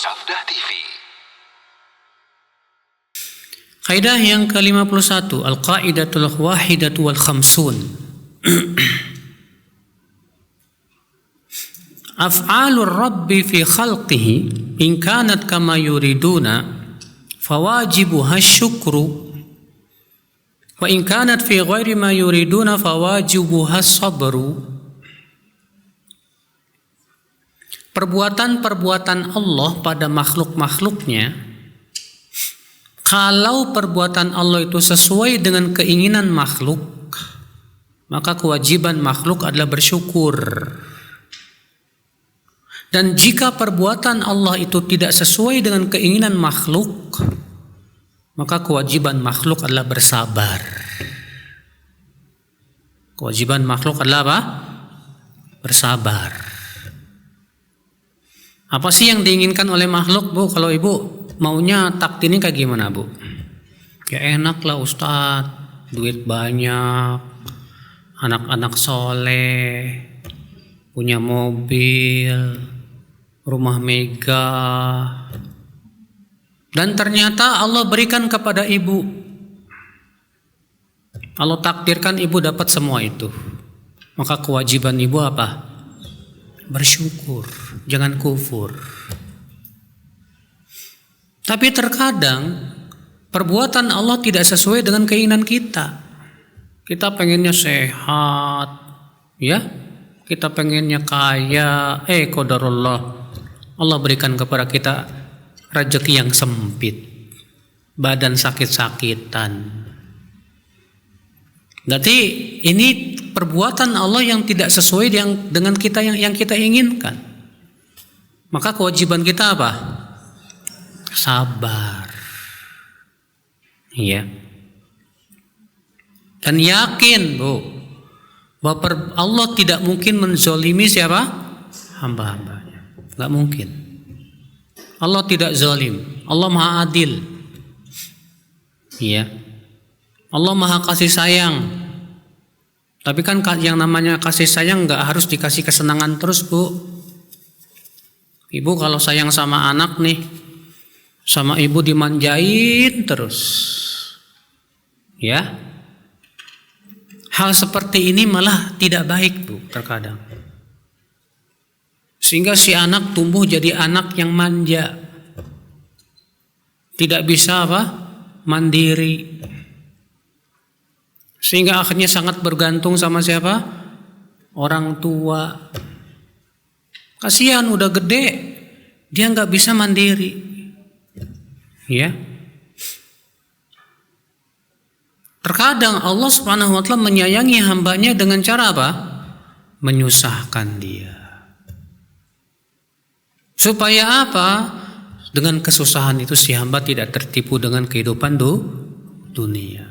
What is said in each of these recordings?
Sabda TV. Kaidah yang ke-51, Al-Qaidatul Wahidatu wal Khamsun. Af'alur Rabbi fi khalqihi in kanat kama yuriduna fawajibuha syukru wa in kanat fi ghairi ma yuriduna fawajibuha sabru. Perbuatan-perbuatan Allah pada makhluk-makhluknya, kalau perbuatan Allah itu sesuai dengan keinginan makhluk, maka kewajiban makhluk adalah bersyukur. Dan jika perbuatan Allah itu tidak sesuai dengan keinginan makhluk, maka kewajiban makhluk adalah bersabar. Kewajiban makhluk adalah apa? Bersabar. Apa sih yang diinginkan oleh makhluk, Bu? Kalau Ibu maunya takdirnya kayak gimana, Bu? Ya enak lah Ustadz, duit banyak, anak-anak soleh, punya mobil, rumah megah. Dan ternyata Allah berikan kepada Ibu, Allah takdirkan Ibu dapat semua itu. Maka kewajiban Ibu apa? Bersyukur, jangan kufur. Tapi terkadang perbuatan Allah tidak sesuai dengan keinginan kita. Kita pengennya sehat, ya. Kita pengennya kaya, qadarullah. Allah berikan kepada kita rezeki yang sempit, badan sakit-sakitan. Berarti ini perbuatan Allah yang tidak sesuai dengan kita yang kita inginkan. Maka kewajiban kita apa? Sabar. Iya. Dan yakin, Bu, bahwa Allah tidak mungkin menzolimi siapa? Hamba-hambanya. Gak mungkin. Allah tidak zalim. Allah maha adil. Iya. Allah maha kasih sayang. Tapi kan yang namanya kasih sayang gak harus dikasih kesenangan terus, Bu. Ibu kalau sayang sama anak nih, sama ibu dimanjain terus. Ya. Hal seperti ini malah tidak baik, Bu, terkadang. Sehingga si anak tumbuh jadi anak yang manja. Tidak bisa apa? Mandiri. Sehingga akhirnya sangat bergantung sama siapa? Orang tua. Kasihan udah gede, dia nggak bisa mandiri. Ya. Terkadang Allah Subhanahu wa taala menyayangi hambanya dengan cara apa? Menyusahkan dia. Supaya apa? Dengan kesusahan itu si hamba tidak tertipu dengan kehidupan dunia.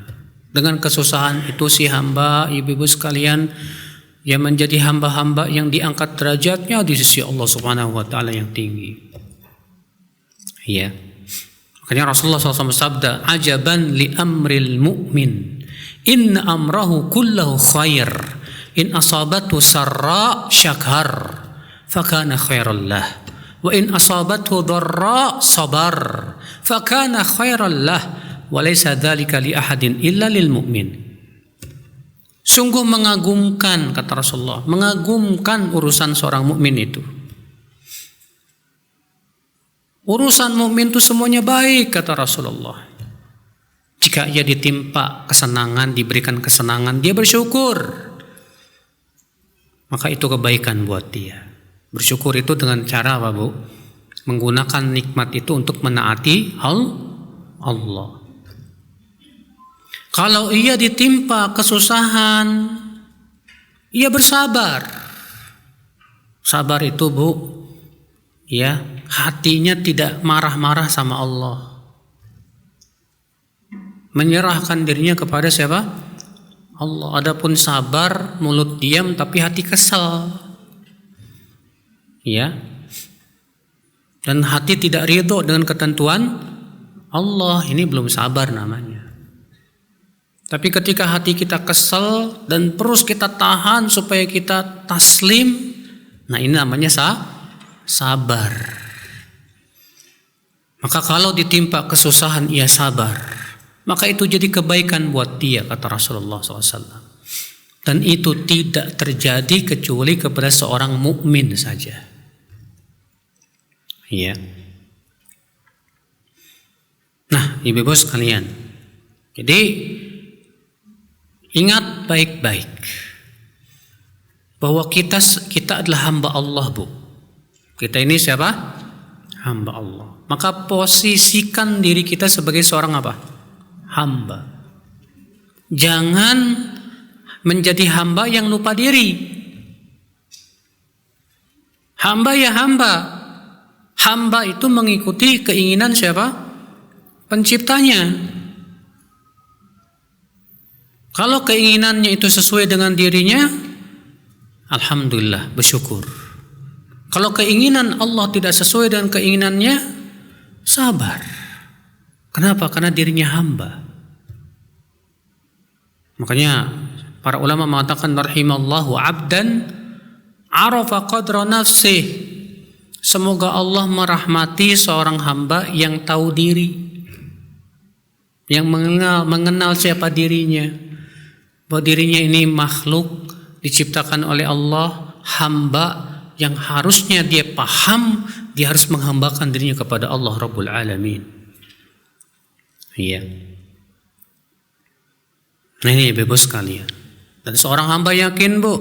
Dengan kesusahan itu si hamba, ibu-ibu sekalian, yang menjadi hamba-hamba yang diangkat derajatnya di sisi Allah Subhanahu wa taala yang tinggi. Ya. Makanya Rasulullah SAW bersabda, "Ajaban li amril mu'min, in amrahu kullahu khair, in asabatu sarra syakar, fakana khairan lah, wa in asabatu dharra sabar, fakana khairan lah, wa laysa dzalika li ahadin illa lil mu'min." Sungguh mengagumkan, kata Rasulullah, mengagumkan urusan seorang mukmin itu. Urusan mukmin itu semuanya baik, kata Rasulullah. Jika ia ditimpa kesenangan, diberikan kesenangan, dia bersyukur. Maka itu kebaikan buat dia. Bersyukur itu dengan cara apa, Bu? Menggunakan nikmat itu untuk menaati Allah. Kalau ia ditimpa kesusahan, ia bersabar. Sabar itu, Bu, ya, hatinya tidak marah-marah sama Allah. Menyerahkan dirinya kepada siapa? Allah. Adapun sabar, mulut diam tapi hati kesal. Ya. Dan hati tidak ridho dengan ketentuan Allah, ini belum sabar namanya. Tapi ketika hati kita kesal dan terus kita tahan supaya kita taslim, nah ini namanya sabar. Maka kalau ditimpa kesusahan ia sabar, maka itu jadi kebaikan buat dia, kata Rasulullah SAW. Dan itu tidak terjadi kecuali kepada seorang mukmin saja. Iya. Nah, ibu-ibu sekalian, jadi ingat baik-baik bahwa kita adalah hamba Allah, Bu. Kita ini siapa? Hamba Allah. Maka posisikan diri kita sebagai seorang apa? Hamba. Jangan menjadi hamba yang lupa diri. Hamba ya hamba. Hamba itu mengikuti keinginan siapa? Penciptanya. Kalau keinginannya itu sesuai dengan dirinya, alhamdulillah, bersyukur. Kalau keinginan Allah tidak sesuai dengan keinginannya, sabar. Kenapa? Karena dirinya hamba. Makanya para ulama mengatakan rahimallahu abdan arafa qadra nafsih. Semoga Allah merahmati seorang hamba yang tahu diri, yang mengenal siapa dirinya, bahwa dirinya ini makhluk diciptakan oleh Allah, hamba yang harusnya dia paham, dia harus menghambakan dirinya kepada Allah Rabbul Alamin. Iya. Nah, ini ibu sekalian. Dan seorang hamba yakin, Bu,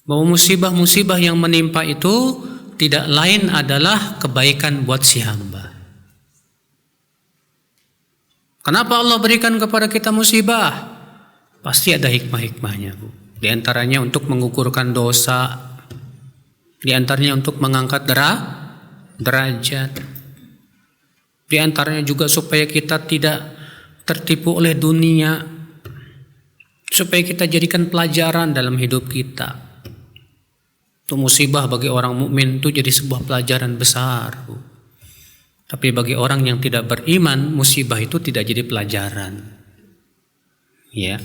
bahwa musibah-musibah yang menimpa itu tidak lain adalah kebaikan buat si hamba. Kenapa Allah berikan kepada kita musibah? Pasti ada hikmah-hikmahnya, Bu. Di antaranya untuk mengukurkan dosa, di antaranya untuk mengangkat derajat, di antaranya juga supaya kita tidak tertipu oleh dunia, supaya kita jadikan pelajaran dalam hidup kita. Itu musibah bagi orang mukmin itu jadi sebuah pelajaran besar, Bu. Tapi bagi orang yang tidak beriman, musibah itu tidak jadi pelajaran. Ya.